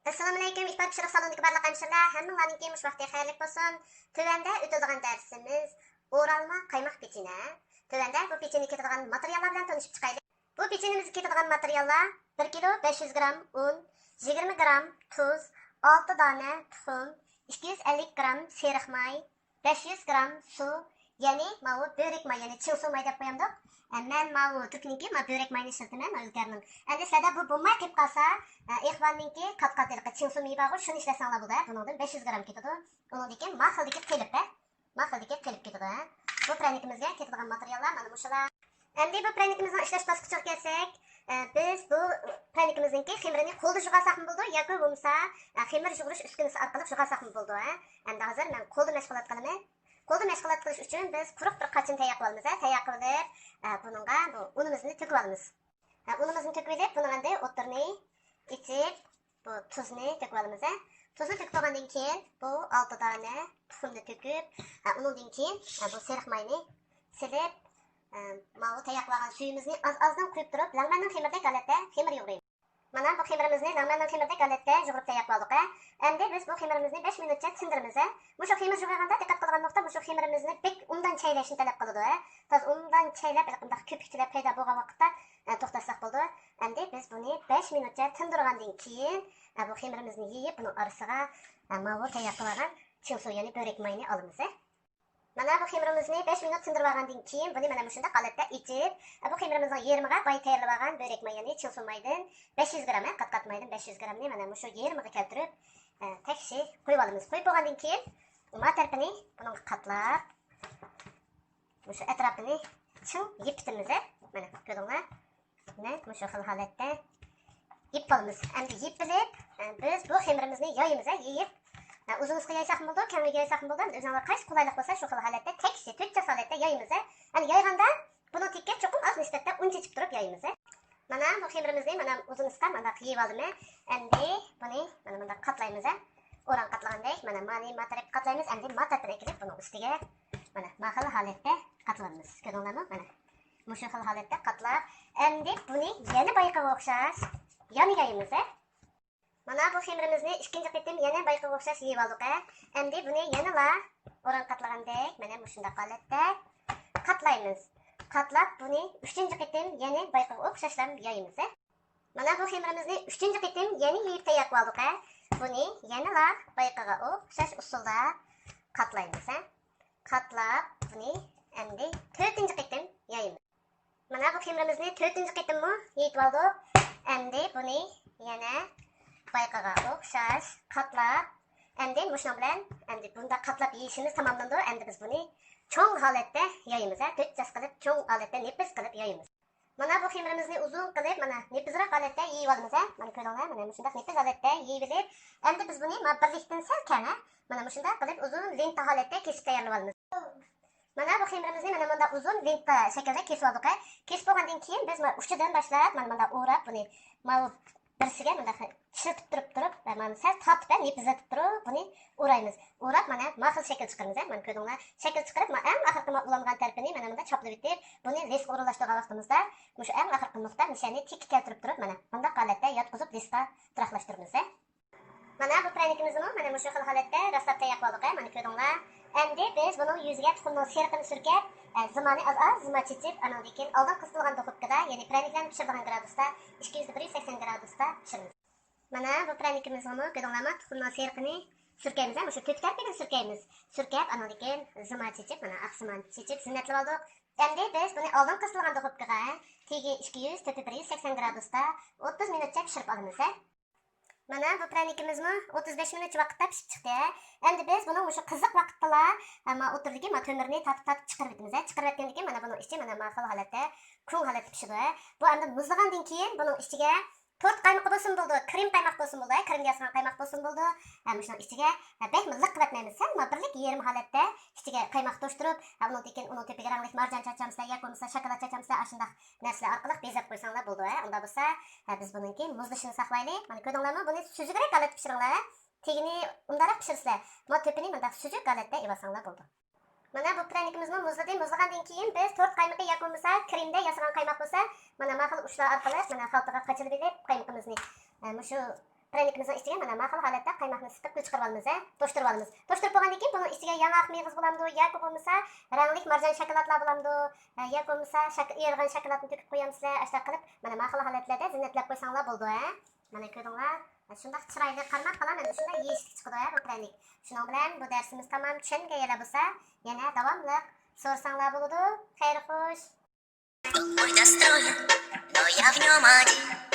Assalomu alaykum, iftar pishiriq salonidagi barliq hemşireler, hammalarninki mush vaqti xayrlik bo'lsin. Tövəndə o'tadigan darsimiz o'ralma qaymoq pechene. Tövəndə bu pechene ketadigan materiallar bilan tanishib chiqaylik. Bu pechenimizga ketadigan materiallar 1 kilo 500 gram un, 20 gram tuz, 6 dona tuxum, 250 gram seriq may, 500 gram su, ya'ni mavu börek may, ya'ni chil su may deb qo'yamdik. Men mavu Türkniki ma börek mayni ishlatman o'zgarning. Endi sizlarda bu bo'lmay qilib qolsa, ikhvanninki qat-qatliqqa chil su may bor, shuni ishlasanglar bo'ladi. Buningdan 500 gram ketadi. Uningdagi maxildagi qilib, maxildagi qilib ketadi. Bu pranikimizga ketadigan materiallar mana mushular. Endi bu pranikimizning ishlash bosqichiga kelsak, biz bu pranikimizningki ximirini qo'lda yug'arsaqmi bo'ldi yoki bo'lmasa ximir yug'irish uskunasi orqali yug'arsaqmi bo'ldi. Endi hozir men qo'lda mashg'ulot qilaman. Qo'lda mashg'ulot qilish uchun biz quruq bir qachon tayyor qilamiz. Tayyor qilib, buningga bu unimizni to'kib olamiz. Unimizni to'kib olib, bunga endi o'tirni ichib, bu tuzni to'kib olamiz. Tuzni to'kib olgandan keyin bu 6 dona tuxumni to'kib, undan keyin bu seriq mayni silib, mavu tayyor qilgan suyimizni az-azdan quyib turib, langmanning ximirdek holatda ximir yug'raymiz. Mana bu ximirimizni langmanning ximirdek holatda yug'irib tayyor qildik. Endi biz bu ximirimizni 5 minutcha sindiramiz. Mushu ximir yug'raganda diqqat qilgan nuqta mushu ximirimizni bek undan chaylashni talab qiladi. Toz undan chaylab, bunday ko'pikchilar paydo bo'lgan vaqtda to'xtatsak bo'ldi. Endi biz buni 5 minutcha tindirgandan keyin bu ximirimizni yeyib, buni orasiga mavu tayyor qilgan chilsu, ya'ni börek mayni olamiz. Mana bu ximirimizni 5 minut sindirib olgandan keyin buni mana shunday holatda ichib, bu ximirimizning yarmiga boy tayyorlab olgan börek may, ya'ni chilsu maydan 500 gram, qat-qat maydan 500 gramni mana shu yarmiga keltirib, tekshi qo'yib olamiz. Qo'yib olgandan keyin ma tarafini bunga qatlab, shu atrofini ching yipitimiz. Mana ko'ringlar. Mana shu xil holatda yip olamiz. Endi yipilib, biz bu ximirimizni yoyimiz, yeyib uzunizga yaysak bo'ldi, kengliga yaysak bo'ldi. O'zingizga qaysi qulaylik bo'lsa, shu xil holatda tekshi, to'rtcha holatda yoyimiz. Endi yoyganda buni tikka cho'qim az nisbatda un chechib turib yoyimiz. Mana bu ximirimizni mana uzunizga mana qiyib oldim. Endi buni mana bunda qatlaymiz. O'ran qatlagandek, mana mani matarab qatlaymiz. Endi matarabini kirib buni ustiga mana mahal holatda qatlaymiz. Ko'ringlarmi? Mana mushu xil holatda qatlab, endi buni yana bayqaga o'xshash yana yoyimiz. Mana bu ximirimizni ikkinchi qitim yana bayqaga o'xshash yeyib oldik. Endi buni yanala o'ran qatlagandek, mana shunday holatda qatlaymiz. Qatlab buni 3-qitim yana bayqaga o'xshashlam yoyimiz. Mana bu ximirimizni 3-qitim yana yeyib tayyor qildik. Buni yanala bayqaga o'xshash usulda qatlaymiz. Qatlab buni endi 4-qitim yoyimiz. Mana bu ximirimizni 4-qitimmi yeyib oldik. Endi buni yana bayqaga o'xshash qatlab, endi mushun bilan endi bunda qatlab yeyishimiz tamomlandi. Endi biz buni cho'ng holatda yoyimiz. 4 jas qilib cho'ng holatda nepis qilib yoyimiz. Mana bu ximirimizni uzun qilib, mana nepisroq holatda yeyib olamiz. Mana ko'ringlar, mana shunday nepis holatda yeyib olib, endi biz buni birlikdan salkana, mana shunday qilib uzun lenta holatda kesib tayyorlab olamiz. Mana bu ximirimizni mana bunda uzun lenta shaklda kesib oldik. Kesib olgandan keyin biz mana uchidan boshlab, mana bunda o'rab buni mavu birisiga mana shirtib turib, mana sal tortib, nepizlatib turib, buni o'raymiz. O'rab mana maxil shakl chiqaramiz. Mana ko'ringlar, shakl chiqarib, mana eng oxirgi ulangan tarafini mana bunda choplab o'tib, buni disk o'ralashtirgan vaqtimizda, shu eng oxirgi nuqta nishani tik keltirib turib, mana bunda holatda yotqizib diskga turaqlashtiramiz. Mana bu pranikimizni mana shu xil holatda rastlab tayyor qildik. Mana ko'ringlar. Endi biz buni yuziga tuxumning seriqini surkab, zimani az zima chechib, andan keyin oldin qisilgan duxovkada, ya'ni praniklarni pishirgan gradusda 280 gradusda pishiramiz. Mana bu pranikimizni ko'ringlarmi, tuxumning seriqini surkaymiz, shu to'rt tarafini surkaymiz. Surkab, andan keyin zima chechib, mana aqsimani chechib zinatlab oldik. Endi biz buni oldin qisilgan duxovkaga tegi 180 gradusda 30 minutcha pishirib olamiz. Mana bu pranikimizni 35 minut vaqtda pishib chiqdi. Endi biz buni o'sha qiziq vaqtda ama o'tirdiki, mana to'mirni tatib chiqarib etamiz. Chiqarib etgandan keyin mana buni ichi mana maxil holatda, kung holatda pishadi. Bu endi muzlagandan keyin buni ichiga to'rt qaymoq bo'lsin bo'ldi, krem qaymoq bo'lsin bo'ldi, krem yasgan qaymoq bo'lsin bo'ldi. Shuni ichiga bek liq qilib etmaymiz. Mana birlik yarim holatda ichiga qaymoq to'shtirib, undan keyin uni tepiga rangli marjon chachamiz, yoki bo'lmasa shokolad chachamiz, ashundaq narsalar orqali bezab qo'ysanglar bo'ldi. Unda bo'lsa, biz buningki muzlashini saqlaylik. Mana ko'ringlarmi, buni suzukroq holatda pishiringlar. Tegini undaroq pishirsizlar. Mana tepini bunda suzuk holatda yevasanglar bo'ldi. Mana bu pranikimizni muzlagandan keyin biz 4 qaymoqqa yoki bo'lmasa kremda yasagan qaymoq bo'lsa, mana maxil ushlar orqali mana xaltaga qachirib olib qaymog'imizni shu Pranikimizin içine mana bu xil holatda qaymoqni siqib chiqarib olamiz, to'shtirib olamiz. To'shtirib bo'lgandan keyin buning ichiga yong'oq meyvesi bo'lamdi, yoki bo'lmasa ranglik marjon shokoladlar bo'lamdi, yoki bo'lmasa erg'an shokoladni to'kib qo'yamsizlar. Ashta qilib mana bu xil holatlarda zinatlab qo'ysanglar bo'ldi, Mana ko'ringlar. Shunday chiroyli qarmoq bilan endi shunday yeyishlik chiqadi bu pranik. Shuning bilan bu darsimiz tamom tushungayalar bo'lsa, yana davomli so'rsanglar bo'ladi. Xayr xo'sh. Ой, достроен, но я в нем один.